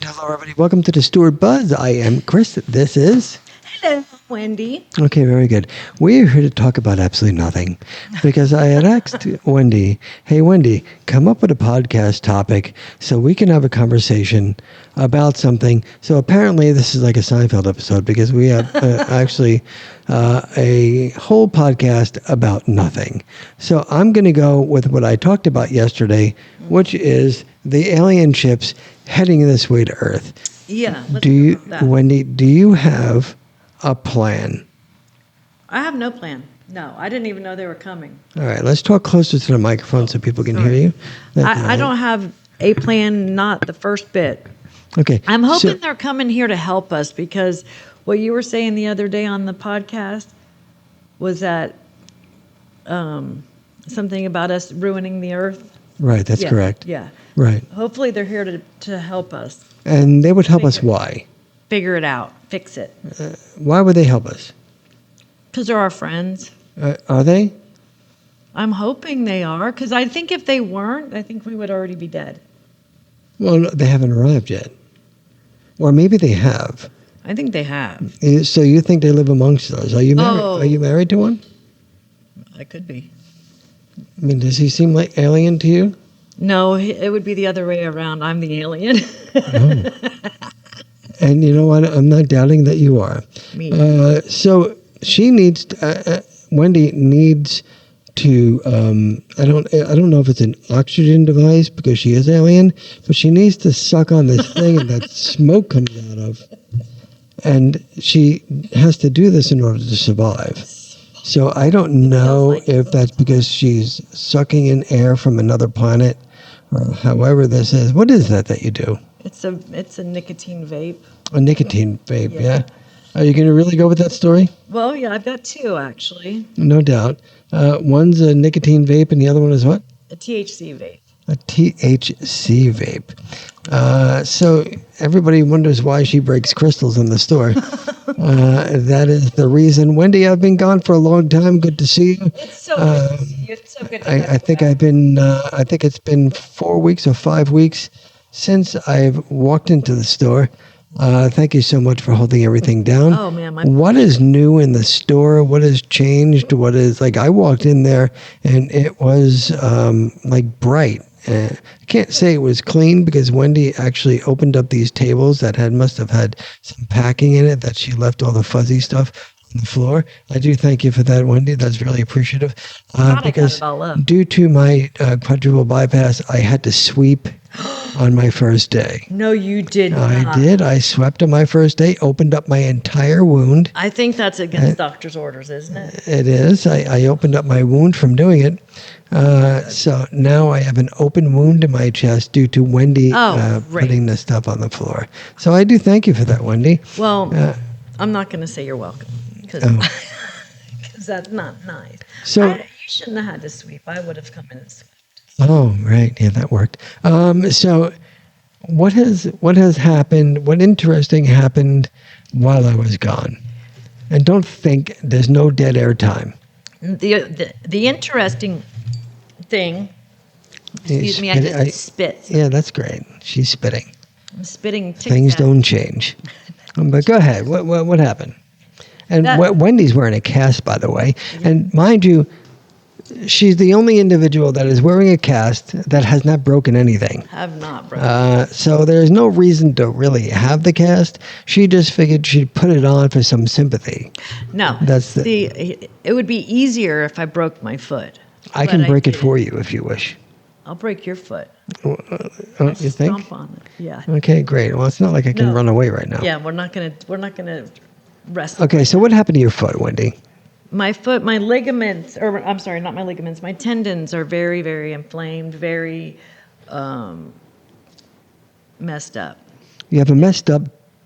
Hello, everybody. Welcome to the Stewart Buzz. I am Chris. This is... Hello, Wendy. Okay, very good. We are here to talk about absolutely nothing because I had asked Wendy, hey, Wendy, come up with a podcast topic so we can have a conversation about something. So apparently this is like a Seinfeld episode because we have actually a whole podcast about nothing. So I'm going to go with what I talked about yesterday, which is the alien ships heading this way to Earth. Yeah. Wendy, do you have a plan? I have no plan. No, I didn't even know they were coming. All right, let's talk closer to the microphone so people can hear you. I don't have a plan, not the first bit. Okay. I'm hoping they're coming here to help us because what you were saying the other day on the podcast was that something about us ruining the Earth. Right, that's correct. Yeah. Right. Hopefully they're here to help us. And they would help us why? Figure it out. Fix it. Why would they help us? Because they're our friends. Are they? I'm hoping they are, because I think if they weren't, I think we would already be dead. Well, no, they haven't arrived yet. Or maybe they have. I think they have. So you think they live amongst us? Are you married? Are you married to one? I could be. I mean, does he seem like alien to you? No, it would be the other way around. I'm the alien. Oh. And you know what? I'm not doubting that you are. Me. So she needs, Wendy needs to, I don't know if it's an oxygen device because she is alien, but she needs to suck on this thing and that smoke comes out of. And she has to do this in order to survive. So I don't know if that's because she's sucking in air from another planet or however this is. What is that you do? It's a nicotine vape. A nicotine vape, yeah. Are you going to really go with that story? Well, yeah, I've got two, actually. No doubt. One's a nicotine vape and the other one is what? A THC vape. A THC vape. So everybody wonders why she breaks crystals in the store. That is the reason. Wendy, I've been gone for a long time. Good to see you. It's so good to see you. It's so good to I think I've been, I think it's been 4 weeks or 5 weeks since I've walked into the store. Thank you so much for holding everything down. Oh, man. What is new in the store? What has changed? What is, like, I walked in there and it was like bright. I can't say it was clean because Wendy actually opened up these tables that must have had some packing in it that she left all the fuzzy stuff on the floor. I do thank you for that, Wendy. That's really appreciative. Because due to my quadruple bypass, I had to sweep on my first day. No, you did not. I did. I swept on my first day, opened up my entire wound. I think that's against doctor's orders, isn't it? It is. I opened up my wound from doing it. So now I have an open wound in my chest due to Wendy putting the stuff on the floor. So I do thank you for that, Wendy. Well, I'm not going to say you're welcome because that's not nice. So you shouldn't have had to sweep. I would have come in and swept. Oh, right. Yeah, that worked. So what has happened? What interesting happened while I was gone? And don't think there's no dead air time. The interesting thing, excuse me, I just spit. Yeah, that's great. She's spitting. I'm spitting. Things don't change. But go ahead. What happened? And Wendy's wearing a cast, by the way. Yeah. And mind you, she's the only individual that is wearing a cast that has not broken anything. Have not broken. So there's no reason to really have the cast. She just figured she'd put it on for some sympathy. No, it would be easier if I broke my foot. I can break it for you if you wish. I'll break your foot. You think? Stomp on it. Yeah. Okay, great. Well, it's not like I can run away right now. Yeah, we're not gonna wrestle. Okay, so what happened to your foot, Wendy? My foot, my ligaments, or I'm sorry, not my ligaments, my tendons are very, very inflamed, very messed up. You have a messed up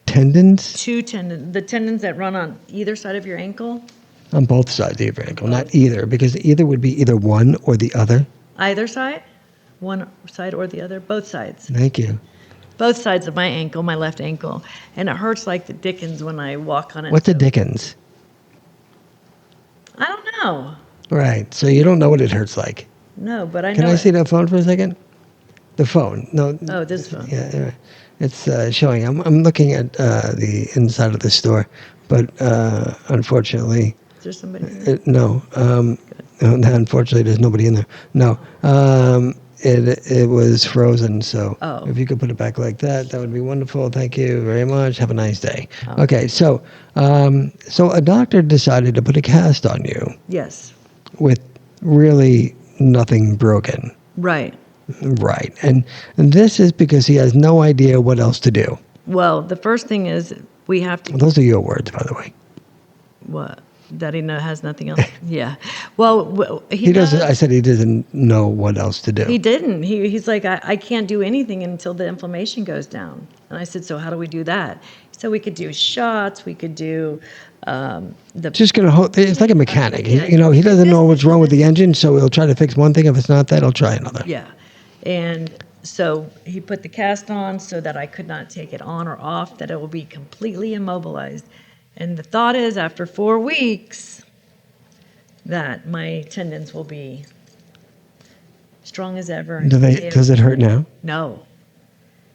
tendons? Two tendons, the tendons that run on either side of your ankle. On both sides of your ankle, not either, because either would be either one or the other. Either side? One side or the other? Both sides. Thank you. Both sides of my ankle, my left ankle. And it hurts like the dickens when I walk on it. What's the dickens? I don't know. Right. So you don't know what it hurts like. No, but I know. Can I see that phone for a second? The phone. No. Oh, this phone. Yeah. It's showing. I'm looking at the inside of the store, but unfortunately, Is there somebody there? no. Unfortunately, there's nobody in there. No. It was frozen. So Oh. if you could put it back like that, that would be wonderful. Thank you very much. Have a nice day. Oh. Okay. So a doctor decided to put a cast on you Yes. with really nothing broken. Right. Right. And this is because he has no idea what else to do. Well, the first thing is we have to. Those are your words, by the way. What? That he has nothing else. Yeah. Well, He doesn't. I said he doesn't know what else to do. He didn't. He's like, I can't do anything until the inflammation goes down. And I said, so how do we do that? So we could do shots. We could do the. Just gonna hold. It's like a mechanic. He doesn't know what's wrong with the engine, so he'll try to fix one thing. If it's not that, he'll try another. Yeah. And so he put the cast on so that I could not take it on or off, that it will be completely immobilized. And the thought is, after 4 weeks, that my tendons will be strong as ever. Does it hurt now? No.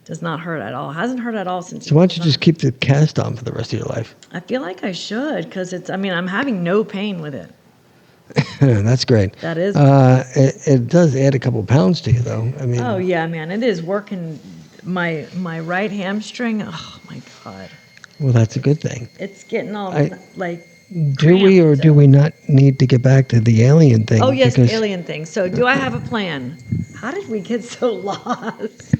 Does not hurt at all. Hasn't hurt at all since. So why don't you just keep the cast on for the rest of your life? I feel like I should, because I'm having no pain with it. That's great. That is. It does add a couple pounds to you, though. I mean. Oh yeah, man, it is working my right hamstring. Oh my God. Well, that's a good thing. It's getting all like. Do we or do we not need to get back to the alien thing? Oh yes, the alien thing. So do I have a plan? How did we get so lost?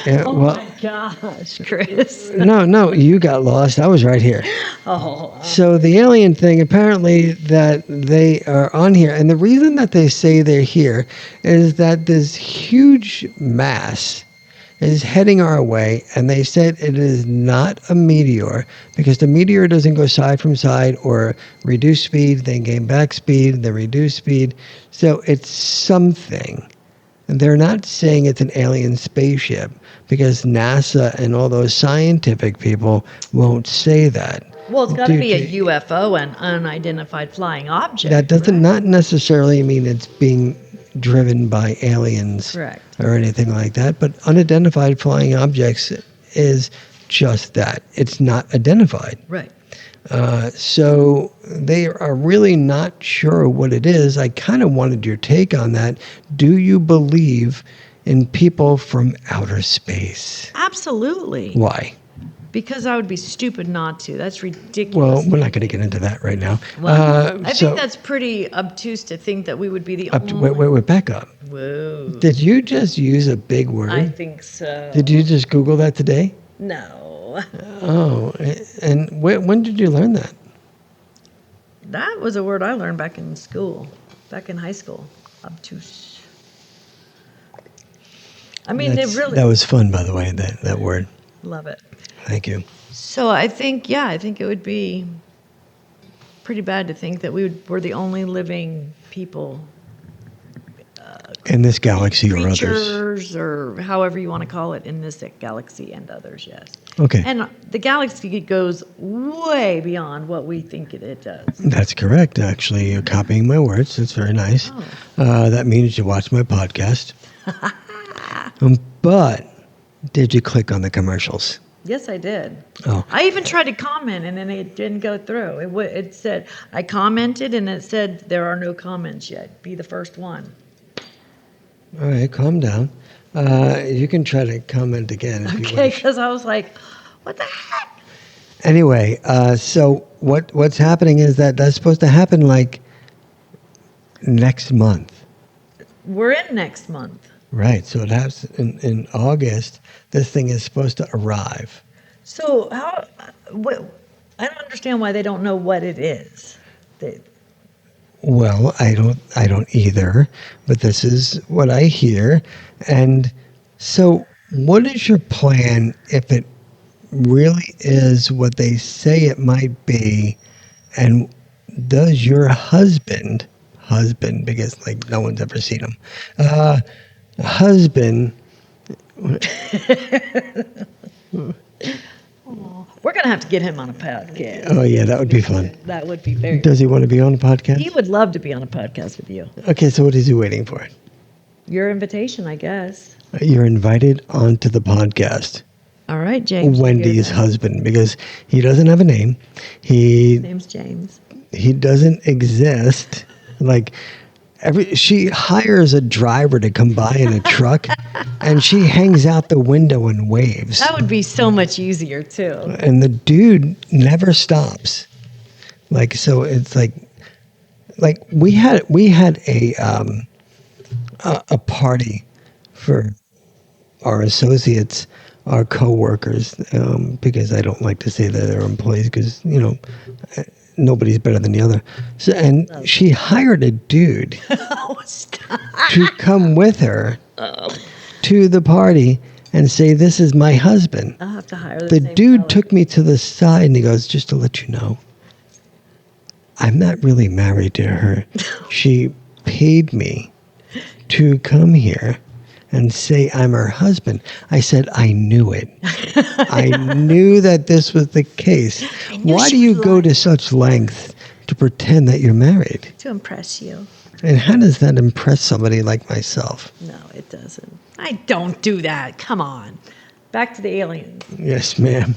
Yeah, Oh well, my gosh, Chris. no, you got lost. I was right here. Oh. So the alien thing, apparently that they are on here, and the reason that they say they're here is that this huge mass is heading our way, and they said it is not a meteor because the meteor doesn't go side from side or reduce speed, then gain back speed, then reduce speed. So it's something. And they're not saying it's an alien spaceship because NASA and all those scientific people won't say that. Well, it's got to be a UFO, an unidentified flying object. That doesn't not necessarily mean it's being driven by aliens. Correct. Or anything like that. But unidentified flying objects is just that. It's not identified. Right. So they are really not sure what it is. I kind of wanted your take on that. Do you believe in people from outer space? Absolutely. Why? Because I would be stupid not to. That's ridiculous. Well, we're not going to get into that right now. Well, I think that's pretty obtuse to think that we would be the only. Wait, back up. Whoa. Did you just use a big word? I think so. Did you just Google that today? No. Oh, and when did you learn that? That was a word I learned back in school, back in high school. Obtuse. I mean, That was fun, by the way, that word. Love it. Thank you. So I think it would be pretty bad to think that we're the only living people. In this galaxy or others. Creatures, or however you want to call it, in this galaxy and others, yes. Okay. And the galaxy goes way beyond what we think it does. That's correct. Actually, you're copying my words. That's very nice. Oh. That means you watch my podcast. But did you click on the commercials? Yes, I did. Oh. I even tried to comment, and then it didn't go through. It said, I commented, and it said, there are no comments yet. Be the first one. All right, calm down. You can try to comment again if you Okay, wish. because I was like, what the heck? Anyway, so what's happening is that's supposed to happen like next month. We're in next month. Right, so it has in August. This thing is supposed to arrive. So I don't understand why they don't know what it is. Well, I don't either, but this is what I hear. And so what is your plan if it really is what they say it might be? And does your husband, because like no one's ever seen him, husband... We're going to have to get him on a podcast. Oh, yeah, that would be fun. That would be very Does he want to be on a podcast? He would love to be on a podcast with you. Okay, so what is he waiting for? Your invitation, I guess. You're invited onto the podcast. All right, James. you hear Wendy's that? husband, because he doesn't have a name. He His name's James. doesn't exist. Like she hires a driver to come by in a truck, and she hangs out the window and waves. That would be so much easier too. And the dude never stops. Like, so it's like we had a party for our associates, our coworkers, because I don't like to say that they're employees, because nobody's better than the other. So, and she hired a dude Oh, stop. to come with her to the party and say, "This is my husband." I'll have to hire the The same dude fella. took me to the side and he goes, "Just to let you know, I'm not really married to her. She paid me to come here and say I'm her husband." I said, "I knew it. I knew that this was the case. knew Why she do you was go lying." to such lengths to pretend that you're married? To impress you. And how does that impress somebody like myself?" No, it doesn't. I don't do that. Come on. Back to the aliens. Yes, ma'am.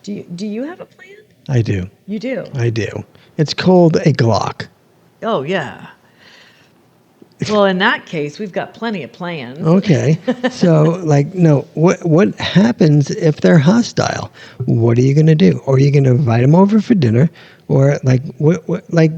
Do you have a plan? I do. You do. I do. It's called a Glock. Oh yeah. Well, in that case, we've got plenty of plans. Okay. So, like, no, what happens if they're hostile? What are you going to do? Or are you going to invite them over for dinner? Or, like, like,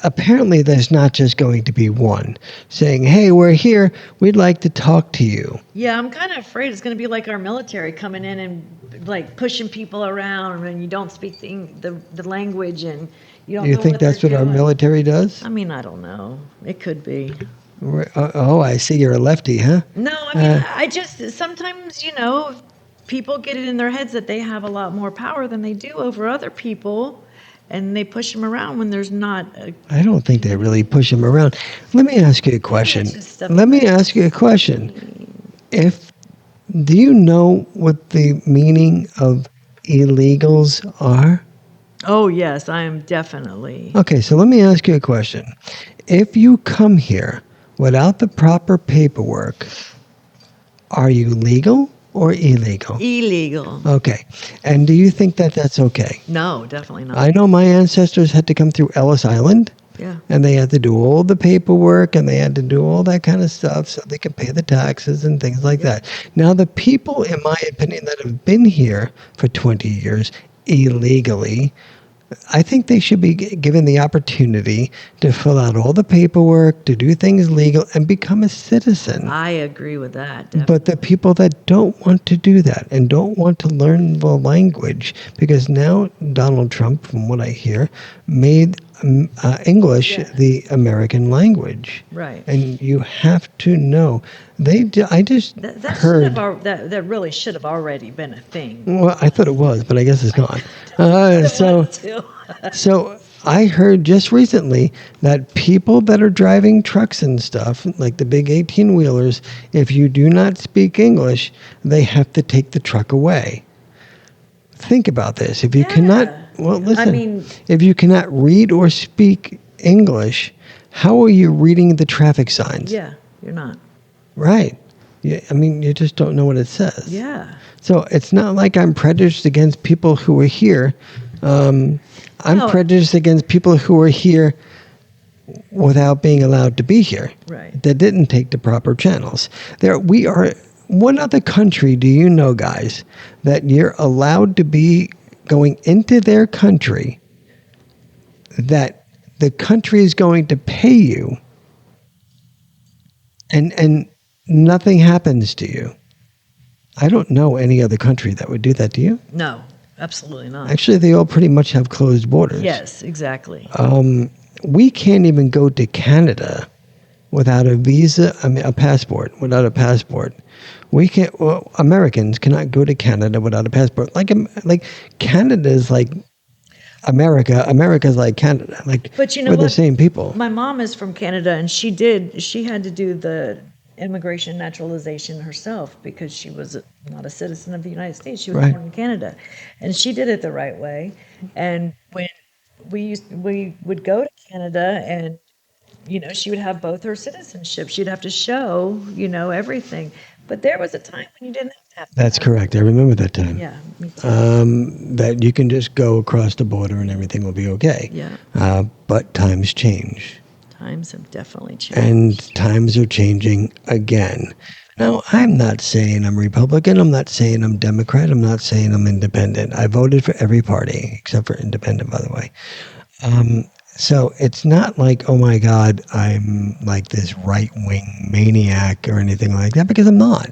apparently there's not just going to be one saying, "Hey, we're here. We'd like to talk to you." Yeah, I'm kind of afraid it's going to be like our military coming in and like pushing people around, and you don't speak the language, and you don't. You know think what that's they're what our doing. military does? I mean, I don't know. It could be. Oh, I see you're a lefty, huh? No, I mean, I just sometimes people get it in their heads that they have a lot more power than they do over other people, and they push them around when there's not. I don't think they really push them around. Let me ask you a question. it's just stuff Let me like- ask you a question. Do you know what the meaning of illegals are? Oh yes, I am definitely. Okay, so let me ask you a question. If you come here without the proper paperwork, are you legal or illegal? Illegal. Okay. And do you think that that's okay? No, definitely not. I know my ancestors had to come through Ellis Island, Yeah. and they had to do all the paperwork, and they had to do all that kind of stuff so they could pay the taxes and things like that. Now, the people, in my opinion, that have been here for 20 years illegally, I think they should be given the opportunity to fill out all the paperwork, to do things legal, and become a citizen. I agree with that. But the people that don't want to do that and don't want to learn the language, because now Donald Trump, from what I hear, made English Yeah. the American language. Right. And you have to know. I just That should heard. have that really should have already been a thing. Well, I thought it was, but I guess it's not. Too. So I heard just recently that people that are driving trucks and stuff, like the big 18-wheelers, if you do not speak English, they have to take the truck away. Think about this. If you cannot, well, listen, mean- if you cannot read or speak English, how are you reading the traffic signs? Yeah, you're not. Right. Yeah, I mean, you just don't know what it says. Yeah. So it's not like I'm prejudiced against people who are here. I'm No. prejudiced against people who are here without being allowed to be here. Right. That didn't take the proper channels. We are. What other country do you know, guys, that you're allowed to be going into their country, that the country is going to pay you, and nothing happens to you? I don't know any other country that would do that. Do you? No, absolutely not. Actually, they all pretty much have closed borders. Yes, exactly. We can't even go to Canada without a visa, a passport, without a passport. We can't, well, Americans cannot go to Canada without a passport. Like Canada is like America. America's like Canada. Like, But you know we're the what? same people. My mom is from Canada, and she had to do the immigration naturalization herself because she was not a citizen of the United States. She was Right. born in Canada, and she did it the right way. And when we would go to Canada, and she would have both her citizenships. She'd have to show everything. But there was a time when you didn't have to That's correct. I remember that time. Yeah, me too. That you can just go across the border and everything will be okay. Yeah. But times change. Times have definitely changed. And times are changing again. Now, I'm not saying I'm Republican. I'm not saying I'm Democrat. I'm not saying I'm independent. I voted for every party except for independent, by the way. So it's not like, oh my God, I'm like this right-wing maniac or anything like that, because I'm not.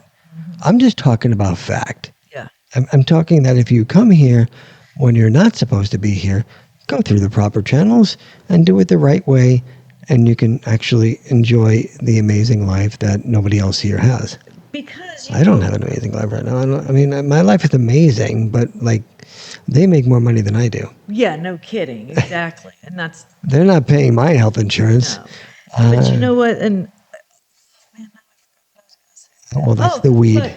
I'm just talking about fact. Yeah. I'm talking that if you come here when you're not supposed to be here, go through the proper channels and do it the right way, and you can actually enjoy the amazing life that nobody else here has. Because I don't have an amazing life right now. I mean, my life is amazing, but like, they make more money than I do. Yeah, no kidding. Exactly. And that's They're not paying my health insurance. no. But you know what? And Well, that's the weed.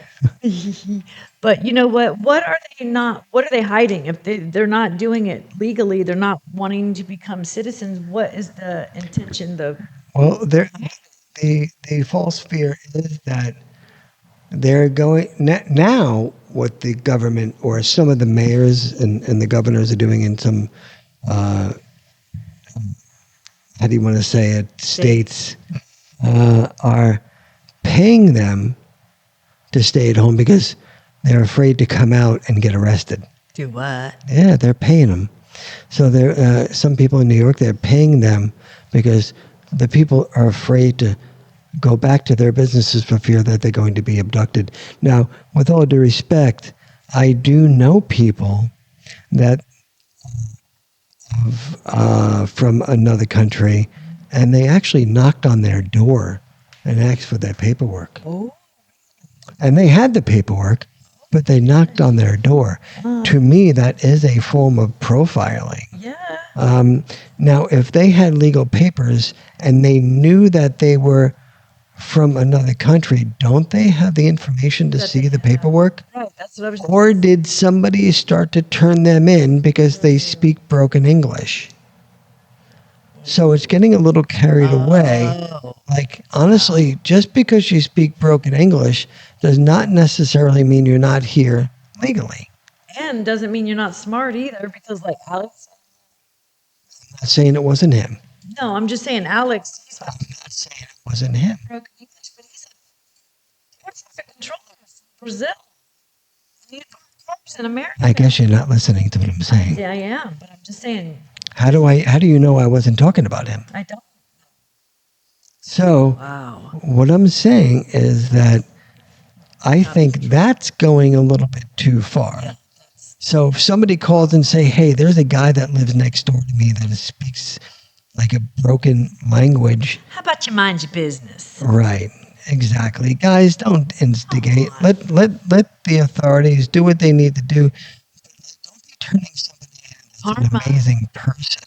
but you know what? What are they not? What are they hiding? If they're not doing it legally, they're not wanting to become citizens. What is the intention? Well, the false fear is that they're going now. What the government or some of the mayors and the governors are doing in some, how do you want to say it, states, are paying them to stay at home because they're afraid to come out and get arrested. Do what? Yeah, they're paying them. So some people in New York, they're paying them because the people are afraid to go back to their businesses for fear that they're going to be abducted. Now, with all due respect, I do know people that from another country, and they actually knocked on their door and asked for their paperwork. Oh. And they had the paperwork, but they knocked on their door. To me, that is a form of profiling. Yeah. Now, if they had legal papers and they knew that they were from another country, don't they have the information to see the paperwork? Right. That's what I was. Or did somebody start to turn them in because they speak broken English? So it's getting a little carried away. Like, honestly, just because you speak broken English does not necessarily mean you're not here legally. And doesn't mean you're not smart either, because like Alex. I'm not saying it wasn't him. No, I'm just saying Alex. He's I'm not saying it wasn't him. broken English, but he's a air traffic controller from Brazil. He's in America. I guess you're not listening to what I'm saying. Yeah, I am, but I'm just saying. How do you know I wasn't talking about him? I don't. So Wow. what I'm saying is that I think that's going a little bit too far. So if somebody calls and say, hey, there's a guy that lives next door to me that speaks like a broken language. How about you mind your business? Right. Exactly. Guys, don't instigate. Let the authorities do what they need to do. Don't be turning somebody in as an amazing person.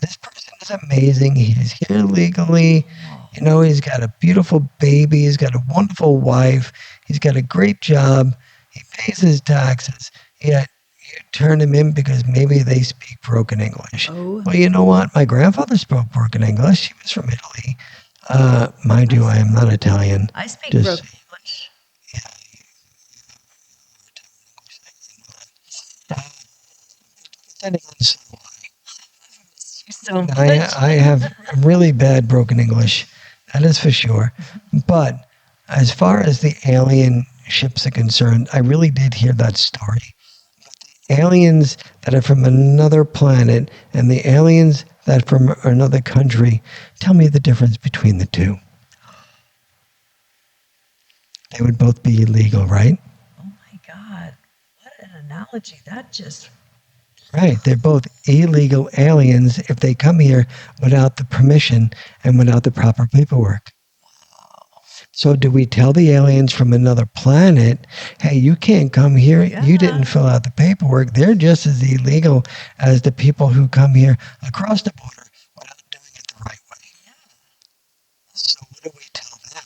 This person is amazing. He's here legally. You know, he's got a beautiful baby. He's got a wonderful wife. He's got a great job. He pays his taxes. Yet you turn him in because maybe they speak broken English. Oh. Well, you know what? My grandfather spoke broken English. He was from Italy. Mind you, I am not Italian. I speak Just- broken English. You're so much. I have really bad broken English. That is for sure. But as far as the alien ships are concerned, I really did hear that story. But the aliens that are from another planet and the aliens that are from another country, tell me the difference between the two. They would both be illegal, right? Oh my God. What an analogy. That just. Right. They're both illegal aliens if they come here without the permission and without the proper paperwork. So do we tell the aliens from another planet, hey, you can't come here. Yeah. You didn't fill out the paperwork. They're just as illegal as the people who come here across the border without doing it the right way. Yeah. So what do we tell them?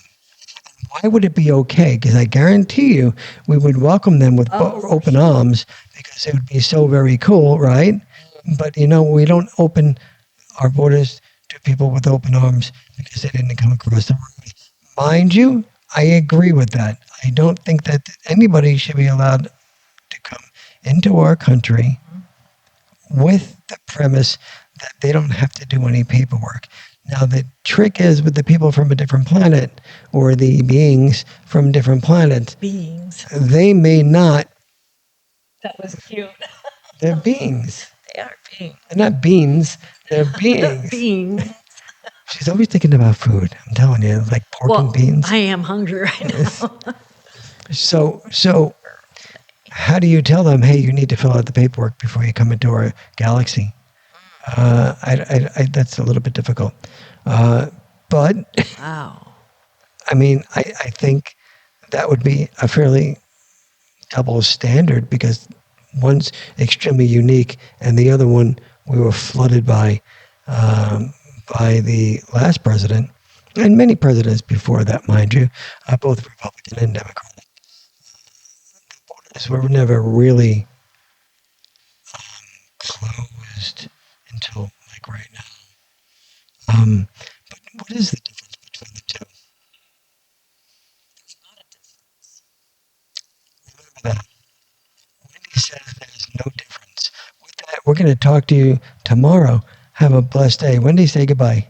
And why would it be okay? Because I guarantee you we would welcome them with open arms because it would be so very cool, right? But, you know, we don't open our borders to people with open arms because they didn't come across the road. Mind you, I agree with that. I don't think that anybody should be allowed to come into our country with the premise that they don't have to do any paperwork. Now, the trick is with the people from a different planet or the beings from different planets, Beings. they may not. That was cute. They're beings. They are beings. They're not beans. They're beings. Beings. She's always thinking about food. I'm telling you, like pork and beans. I am hungry right now. So how do you tell them, hey, you need to fill out the paperwork before you come into our galaxy? That's a little bit difficult. But, Wow. I mean, I think that would be a fairly double standard because one's extremely unique and the other one we were flooded by the last president and many presidents before that, mind you, both Republican and Democratic. The borders were never really closed until like right now. But what is the difference between the two? There's not a difference. Remember that. Wendy says there's no difference. With that, we're going to talk to you tomorrow. Have a blessed day. Wendy, say goodbye.